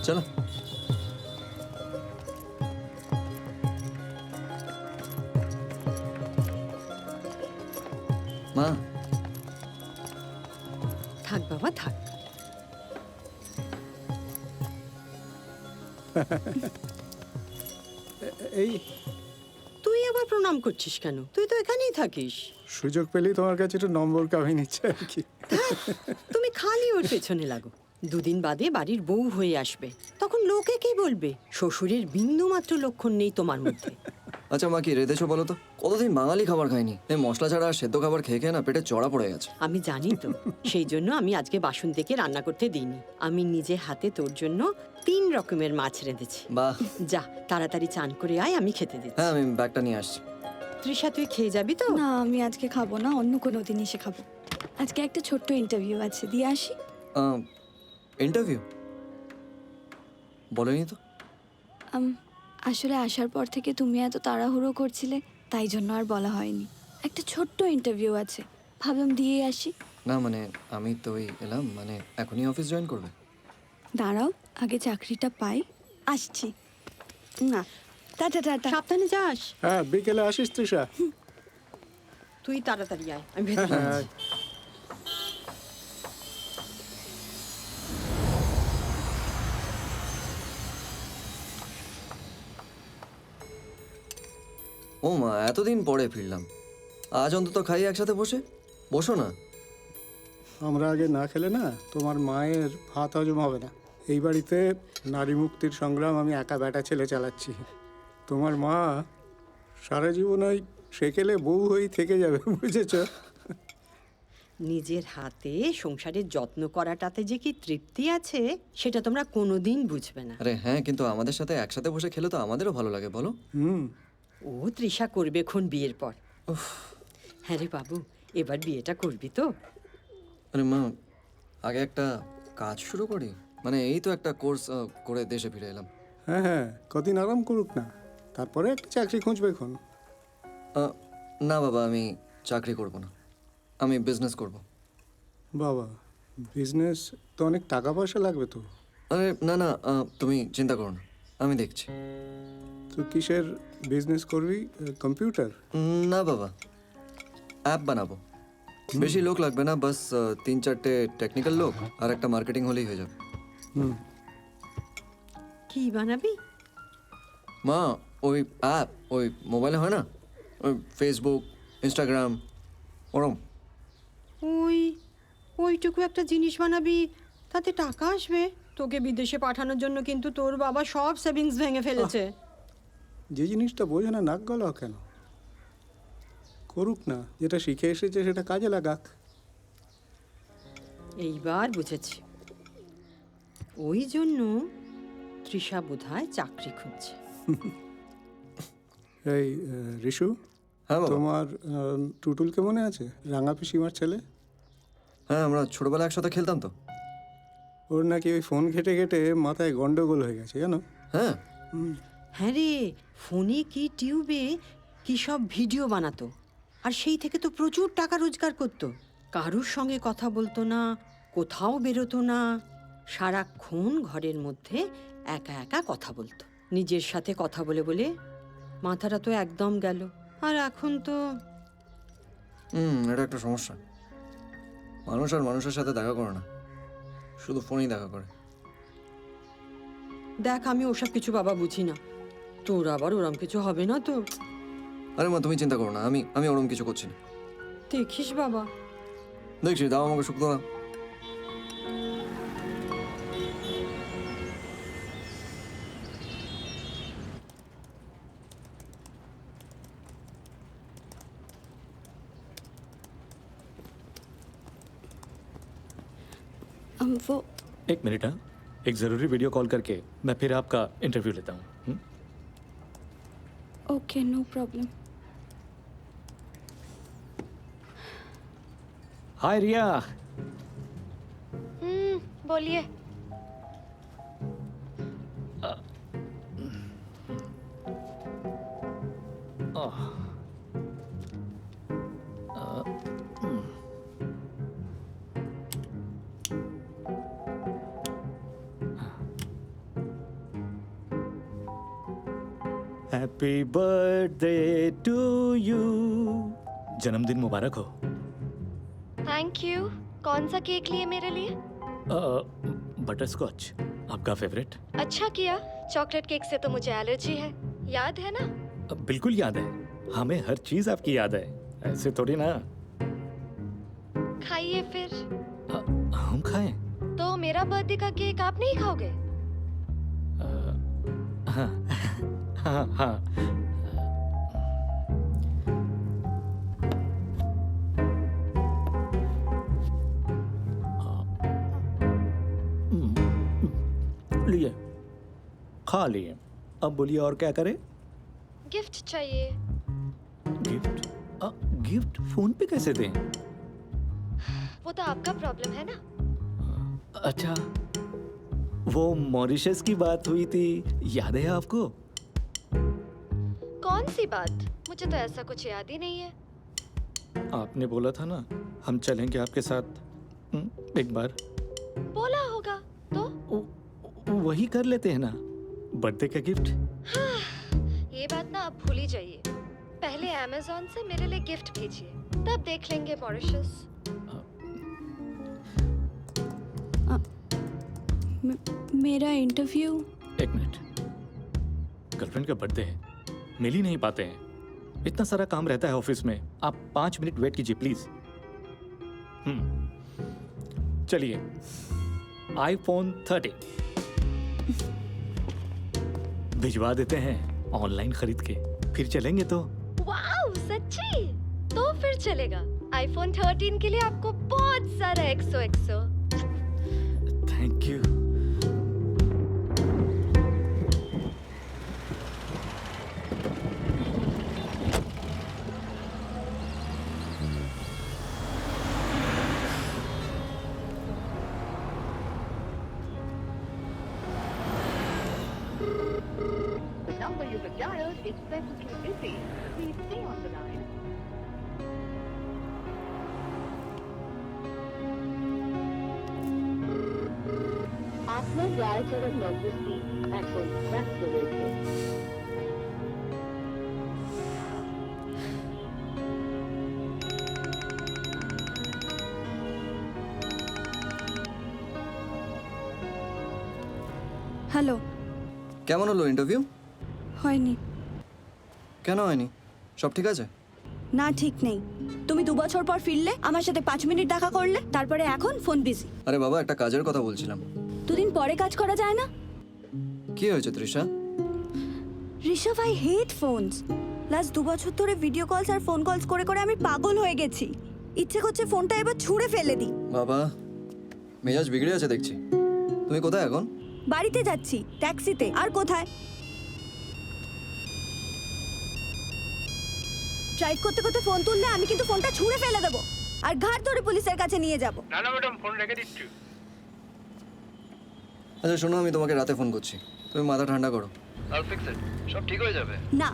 চলো। মা, থাক বাবা থাক। এই তুই আবার প্রণাম করছিস কেন? তুই তো এখানেই থাকিস। সুযোগ পেলেই তোমার কাছে একটু নম্বর কামিয়ে নিচ্ছে আর কি। তুমি খালি ওর পেছনে লাগো। দুদিন বাদে বাড়ির বউ হয়ে আসবে, তখন লোকে কি বলবে? শ্বশুরের বিন্দু মাত্র লক্ষণ নেই তোমার মধ্যে। আচ্ছা মা, কি রেঁধেছো বলো তো? কতদিন বাঙালি খাবার খাইনি, এই মশলা ছাড়া আর সেদ্ধ খাবার খেয়ে খেয়ে না পেটে চড়া পড়ে গেছে। আমি জানি তো, সেই জন্য আমি আজকে বাসন্তীকে রান্না করতে দিইনি। আমি নিজে হাতে তোর জন্য 3 রকমের মাছ রেঁধেছি। বাহ। যা তাড়াতাড়ি চান করে আয়, আমি খেতে দিচ্ছি। হ্যাঁ, আমি ব্যাগটা নিয়ে আসছি। তৃষা, তুই খেয়ে যাবি তো? না, আমি আজকে খাবো না, অন্য কোনো দিন এসে খাবো। আজকে একটা ছোট্ট ইন্টারভিউ আছে, দিয়ে আসি। ইন্টারভিউ? বলেনি তো। আসলে আসার পর থেকে তুমি এত তাড়াহুড়ো করছিলে, তাই জন্য আর বলা হয়নি। একটা ছোট্ট ইন্টারভিউ আছে, ভাবলাম দিয়ে আসি। না মানে, আমি তো ওই এলাম, মানে এখনই অফিস জয়েন করবে? দাঁড়াও, আগে চাকরিটা পাই, আসছি। না, টাটা টাটা। সাবধানে যাস। হ্যাঁ, বিকেলে আসিস তৃষা। তুই তাড়াতাড়ি আয়, আমি ভেতরে হ্যাঁ, যাচ্ছি। ও মা, এতদিন পরে ফিরলাম, আজ অন্তত খাই একসাথে বসে। বসো না। আমরা আগে না খেলে না তোমার মায়ের ভাত হজম হবে না। এই বাড়িতে নারী মুক্তির সংগ্রাম আমি একা বেটা ছেলে চালাচ্ছি। তোমার মা সারা জীবন ওই সেকেলে বউ হয়েই থেকে যাবে, বুঝেছ? নিজের হাতে সংসারের যত্ন করাটাতে যে কি তৃপ্তি আছে, সেটা তোমরা কোনোদিন বুঝবে না। আরে হ্যাঁ, কিন্তু আমাদের সাথে একসাথে বসে খেলে তো আমাদেরও ভালো লাগে, বলো? হুম। ও তৃষা করবে খন বিয়ের পর। হ্যাঁ রে বাবু, এবার বিয়েটা করবি তো? আরে মা, আগে একটা কাজ শুরু করি। মানে এই তো একটা কোর্স করে দেশে ফিরে এলাম। হ্যাঁ হ্যাঁ, কদিন আরাম করুক না, তারপরে একটা চাকরি খুঁজবে এখন। না বাবা, আমি চাকরি করব না, আমি বিজনেস করব। বাবা, বিজনেস তো অনেক টাকা পয়সা লাগবে তো। আরে না না, তুমি চিন্তা করো না, আমি দেখছি। তো কিসের বিজনেস করবি? কম্পিউটার? না বাবা, অ্যাপ বানাবো। বেশি লোক লাগবে না, বাস 3-4টে টেকনিক্যাল লোক আর একটা মার্কেটিং হলেই হয়ে যাবে। হুম। কি বানাবি? মা, ওই অ্যাপ ওই মোবাইলে হয় না, ওই ফেসবুক, ইনস্টাগ্রাম, ওরম। ওই ওইটুকু একটা জিনিস বানাবি, তাতে টাকা আসবে? তোকে বিদেশে পাঠানোর জন্য কিন্তু তোর বাবা সব সেভিংস ভেঙে ফেলেছে। যে জিনিসটা বোঝে না নাক গলাও কেন? করুক না, যেটা শিখে এসেছে সেটা কাজে লাগাক। এইবার বুঝেছি, ওই জন্য তৃষা বোধহয় চাকরি খুঁজছে। এই রিশু, হ্যাঁ বাবা। তোমার টুটুলকে মনে আছে? রাঙা পিসিমার ছেলে। হ্যাঁ, আমরা ছোটবেলা একসাথে খেলতাম তো। ওর নাকি ওই ফোন ঘেটে ঘেটে মাথায় গন্ডগোল হয়ে গেছে, জানো? হ্যাঁ। হ্যাঁ রে, ফোনে কি টিউবে কি সব ভিডিও বানাতো, আর সেই থেকে তো প্রচুর টাকা রোজগার করতো। কারুর সঙ্গে কথা বলতো না, কোথাও বেরোতো না, সারাক্ষণ ঘরের মধ্যে একা একা কথা বলতো। নিজের সাথে কথা বলে বলে মাথাটা তো একদম গেল। আর এখন তো এটা একটা সমস্যা। মানুষ আর মানুষের সাথে দেখা করে না, শুধু ফোনেই দেখা করে। দেখ, আমি ওসব কিছু বাবা বুঝি না। তোর আবার ওরম কিছু হবে না তো? আরে মা, তুমি চিন্তা করো না, আমি ওরম কিছু করছি না। দেখিস বাবা। দেখছি, দাও আমাকে শুক্তো দাও। वो एक मिनट, हाँ, एक ज़रूरी वीडियो कॉल करके मैं फिर आपका इंटरव्यू लेता हूँ। Okay, no problem. Hi Riya. बोलिए। Happy birthday to you. जन्मदिन मुबारक हो। Thank you. कौन सा केक लिए मेरे लिए? बटर स्कॉच, आपका फेवरेट। अच्छा किया, चॉकलेट केक से तो मुझे एलर्जी है, याद है ना? बिल्कुल याद है, हमें हर चीज आपकी याद है, ऐसे थोड़ी ना। खाइए फिर। हम खाएं? तो मेरा बर्थडे का केक आप नहीं खाओगे? हाँ हाँ हाँ। लिए, खा लिए। अब बोलिए और क्या करें? गिफ्ट चाहिए। गिफ्ट? गिफ्ट फोन पे कैसे दें? वो तो आपका प्रॉब्लम है ना। अच्छा, वो मॉरिशस की बात हुई थी, याद है आपको? कौन सी बात? मुझे तो ऐसा कुछ याद ही नहीं है। आपने बोला था ना हम चलेंगे आपके साथ एक बार। बोला होगा तो। वही कर लेते हैं ना, बर्थडे का गिफ्ट। ये बात ना आप भूल ही जाइए। पहले अमेज़न से मेरे लिए गिफ्ट भेजिए, तब देख लेंगे मॉरिशस। मेरा इंटरव्यू। एक मिनट, गर्लफ्रेंड का बर्थडे है, मिल ही नहीं पाते हैं, इतना सारा काम रहता है ऑफिस में। आप 5 मिनट वेट कीजिए प्लीज। चलिए, iPhone 13 भिजवा देते हैं ऑनलाइन खरीद के, फिर चलेंगे तो। वाओ, सच्ची? तो फिर चलेगा। iPhone 13 के लिए आपको बहुत सारा XOXO। Thank you. The number you have dialed is presently busy. Please stay on the line. आपने डायल करा नंबर की এখন ব্যস্ত রয়েছে। হ্যালো। কেমন হলো ইন্টারভিউ? হয়নি। কেন হয়নি? সব ঠিক আছে? না, ঠিক নেই। তুমি 2 বছর পর ফিরলে, আমার সাথে 5 মিনিট দেখা করলে, তারপরে এখন ফোন বিজি। আরে বাবা, একটা কাজের কথা বলছিলাম। 2 দিন পরে কাজ করা যায় না? কি হয়েছে Trisha? Rishabh, I hate phones. Last 2 বছর ধরে ভিডিও কলস আর ফোন কলস করে করে আমি পাগল হয়ে গেছি। ইচ্ছে করছে ফোনটা এবার ছুঁড়ে ফেলে দিই। বাবা, মেজাজ বিগড়ে আছে দেখছি। তুমি কোথায় এখন? বাড়িতে যাচ্ছি, ট্যাক্সিতে। আর কোথায়? ড্রাইভ করতে করতে ফোন তুললে আমি কিন্তু ফোনটা ছুঁড়ে ফেলে দেবো আর ঘাট ধরে পুলিশের কাছে নিয়ে যাব। না না ম্যাডাম, ফোন রেখে দিচ্ছি। আচ্ছা শোনো, আমি তোমাকে রাতে ফোন করছি, তুমি মাথা ঠান্ডা করো। আর ফিক্স ইট, সব ঠিক হয়ে যাবে। না,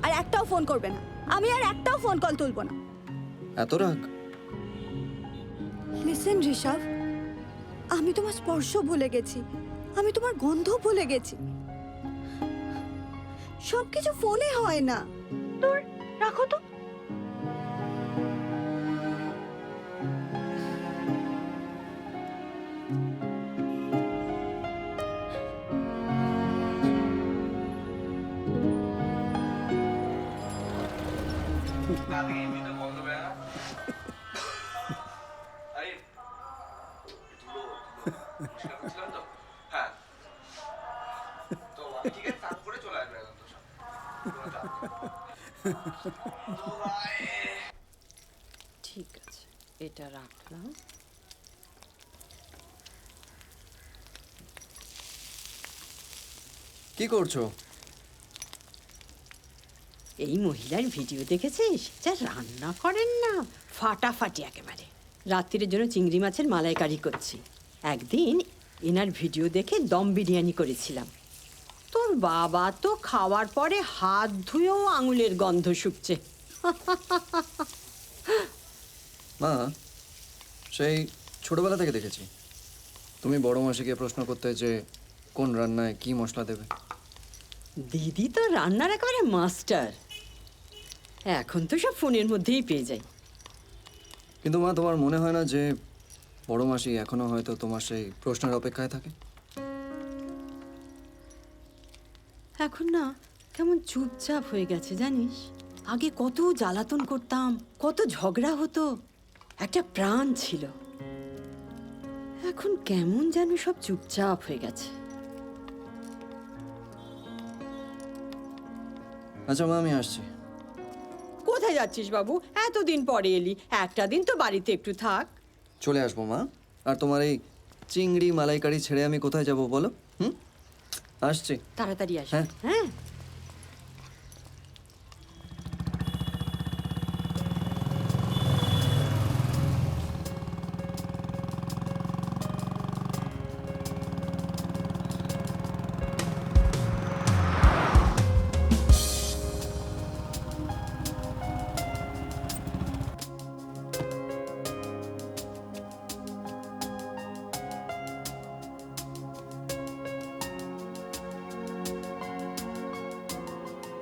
আর একটাও ফোন করবে না। আমি আর একটাও ফোন কল তুলবো না। এত রাগ? লিসেন ঋষভ, আমি তোমার স্পর্শ ভুলে গেছি, আমি তোমার গন্ধ ভুলে গেছি। সবকিছু ফোনে হয় না। দূর রাখো তো। ঠিক আছে, এটা রাখলাম। কি করছো? এই মহিলার ভিডিও দেখেছিস? যা রান্না করেন না, ফাটাফাটি একেবারে। রাত্রির জন্য চিংড়ি মাছের মালাইকারি করছি। একদিন এনার ভিডিও দেখে দম বিরিয়ানি করেছিলাম। তোর বাবা তো খাওয়ার পরে হাত ধুয়েও আঙুলের গন্ধ শুকছে। মা, সেই ছোটবেলা থেকে দেখেছি তুমি বড় মাসিকে প্রশ্ন করতে যে কোন রান্নায় কি মশলা দেবে। দিদি তো রান্নার একেবারে মাস্টার। এখন তো সব ফোনের মধ্যেই পেয়ে যাই। কিন্তু মা, তোমার মনে হয় না যে বড় মাসি এখনো হয়তো তোমার সেই প্রশ্নের অপেক্ষায় থাকে? এখন না কেমন চুপচাপ হয়ে গেছে জানিস। আগে কত জ্বালাতন করতাম, কত ঝগড়া হতো, একটা প্রাণ ছিল। এখন কেমন যেন সব চুপচাপ হয়ে গেছে। আচ্ছা মা, আমি আসছি। কোথায় যাচ্ছিস বাবু? এতদিন পরে এলি, একটা দিন তো বাড়িতে একটু থাক। চলে আসবো মা। আর তোমার এই চিংড়ি মালাইকারি ছেড়ে আমি কোথায় যাব বলো? আসছি। তাড়াতাড়ি আস। হ্যাঁ। হ্যাঁ।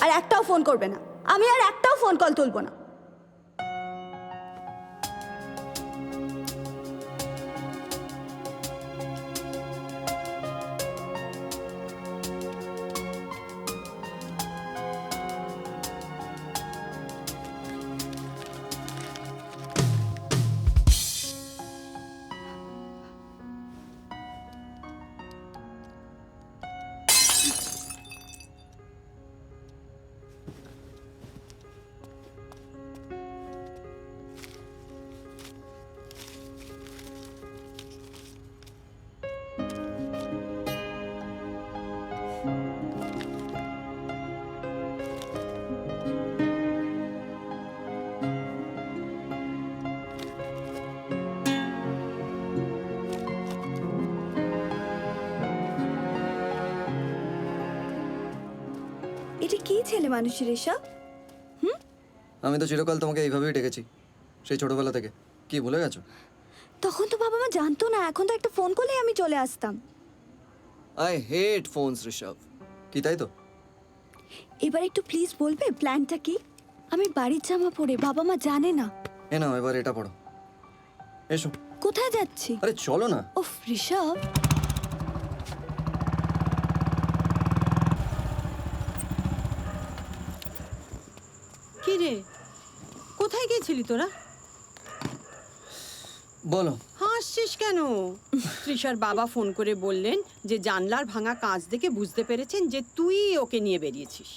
আর একটাও ফোন করবে না, আমি আর একটাও ফোন কল তুলবো না। এটা কি ছেলে মানুষের এসব? আমি তো চিরকাল তোমাকে এইভাবেই ডেকেছি, সেই ছোটবেলা থেকে। কি ভুলে গেছো? তখন তো বাবা মা জানতো না, এখন তো একটা ফোন করলেই আমি চলে আসতাম। I hate phones Rishabh. কি তাই তো? এবার একটু প্লিজ বলবে প্ল্যানটা কি? আমি বাড়ির জামা পরে, বাবা মা জানে না। এ নাও, এবার এটা পড়ো। এসো। কোথায় যাচ্ছি? আরে চলো না। ওফ ঋষভ। কি রে, কোথায় গেছিলি তোরা? বলো। হাসছিস কেন? তৃষার বাবা ফোন করে বললেন যে জানলার ভাঙা কাঁচ দেখে বুঝতে পেরেছেন যে তুই ওকে নিয়ে বেরিয়েছিস।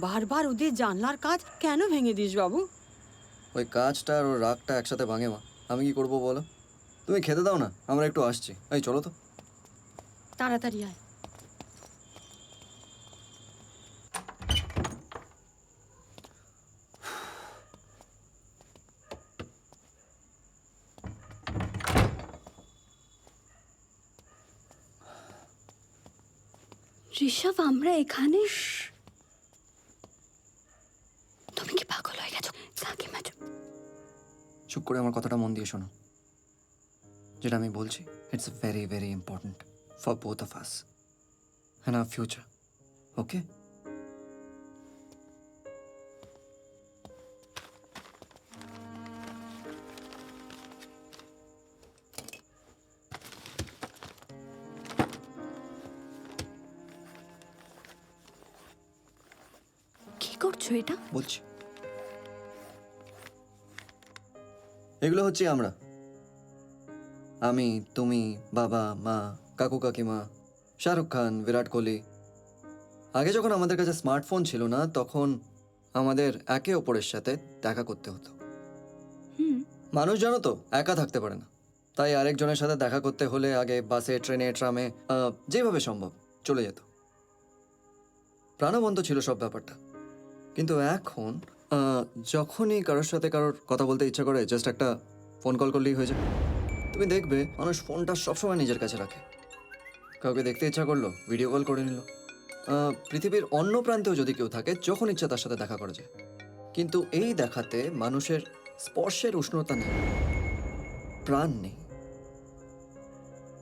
বারবার ওদের জানলার কাঁচ কেন ভেঙে দিস বাবু? ওই কাজটা আর ওর রাগটা একসাথে ভাঙে মা। আমি কি করবো বলো? তুমি খেতে দাও না, আমরা একটু আসছি। এই চলো তো। তাড়াতাড়ি আয়। ঋষভ, আমরা এখানে? তুমি কি পাগল হয়ে গেছো? কাকিমা চুপ করে আমার কথাটা মন দিয়ে শোনো। যেটা আমি বলছি, it's very very important for both of us and our future. Okay? কি করছো এটা? বলছি, এগুলো হচ্ছে আমরা। আমি, তুমি, বাবা, মা, কাকু কাকিমা, শাহরুখ খান, বিরাট কোহলি। আগে যখন আমাদের কাছে স্মার্টফোন ছিল না, তখন আমাদের একে অপরের সাথে দেখা করতে হতো। মানুষ জানো তো একা থাকতে পারে না, তাই আরেকজনের সাথে দেখা করতে হলে আগে বাসে, ট্রেনে, ট্রামে, যেভাবে সম্ভব চলে যেত। প্রাণবন্ত ছিল সব ব্যাপারটা। কিন্তু এখন যখনই কারোর সাথে কারোর কথা বলতে ইচ্ছা করে, জাস্ট একটা ফোন কল করলেই হয়ে যায়। তুমি দেখবে মানুষ ফোনটা সবসময় নিজের কাছে রাখে। কাউকে দেখতে ইচ্ছা করলো, ভিডিও কল করে নিল। পৃথিবীর অন্য প্রান্তেও যদি কেউ থাকে, যখন ইচ্ছা তার সাথে দেখা করা যায়। কিন্তু এই দেখাতে মানুষের স্পর্শের উষ্ণতা নেই, প্রাণ নেই।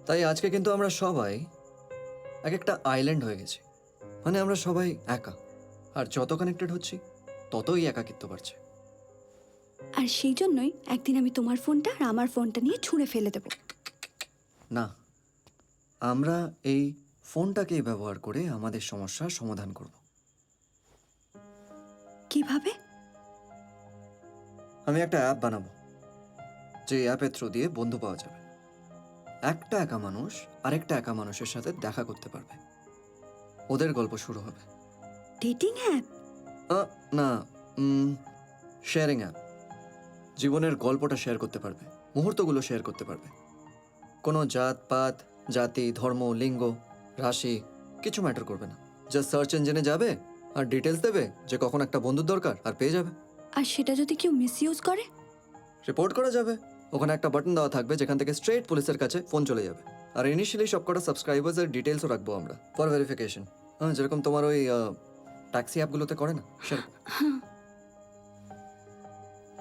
তাই আজকে কিন্তু আমরা সবাই এক একটা আইল্যান্ড হয়ে গেছি। মানে আমরা সবাই একা, আর যত কানেক্টেড হচ্ছি ততই একাকিত্ব বাড়ছে। আর সেই জন্যই একদিন আমি তোমার ফোনটা আর আমার ফোনটা নিয়ে ছুঁড়ে ফেলে দেবো। না, আমরা এই ফোনটাকেই ব্যবহার করে আমাদের সমস্যার সমাধান করব। কিভাবে? আমি একটা অ্যাপ বানাবো, যে অ্যাপের থ্রু দিয়ে বন্ধু পাওয়া যাবে। একটা একা মানুষ আরেকটা একা মানুষের সাথে দেখা করতে পারবে, ওদের গল্প শুরু হবে। Dating app? না, শেয়ারিং অ্যাপ। জীবনের গল্পটা শেয়ার করতে পারবে, মুহূর্তগুলো শেয়ার করতে পারবে। কোনো জাত পাত, জাতি, ধর্ম, লিঙ্গ, রাশি কিছু ম্যাটার করবে না। জাস্ট সার্চ ইঞ্জিনে যাবে আর ডিটেলস দেবে যে কখন একটা বন্ধুর দরকার, আর পেয়ে যাবে। আর সেটা যদি কেউ মিসইউজ করে? রিপোর্ট করা যাবে। ওখানে একটা বাটন দেওয়া থাকবে যেখান থেকে স্ট্রেট পুলিশের কাছে ফোন চলে যাবে। আর ইনিশিয়ালি সবকটা সাবস্ক্রাইবার্সের ডিটেলসও রাখবো আমরা ফর ভেরিফিকেশন। যেরকম তোমার ওই ট্যাক্সি অ্যাপগুলোতে করে না, সেরকম।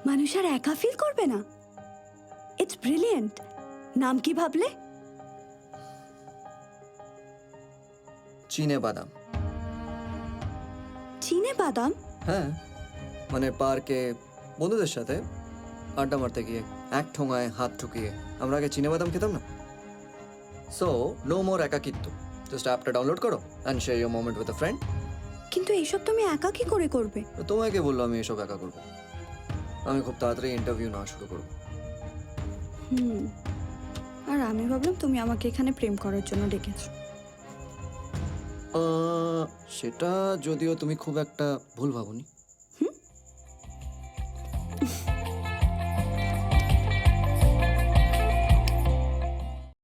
মানুষ আর একা ফিল করবে না। It's brilliant. নাম কি ভাবলে? চীনে বাদাম। চীনে বাদাম? হ্যাঁ, মানে পার্কে বন্ধুদের সাথে আড্ডা মারতে গিয়ে এক ঠোঙায় হাত ঠুকিয়ে আমরা আগে চীনে বাদাম খেতাম না। সো নো মোর একাকিত্ব। জাস্ট অ্যাপটা ডাউনলোড করো and share your moment with a friend. কিন্তু এইসব তুমি একা কি করে করবে? তোমায় কে বললো আমি এসব একা করবো? আমি খুব তাড়াতাড়ি ইন্টারভিউ নেওয়া শুরু করবো। আর আমি ভাবলাম তুমি আমাকে এখানে প্রেম করার জন্য ডেকেছো। সেটা যদিও তুমি খুব একটা ভুল ভাবনি।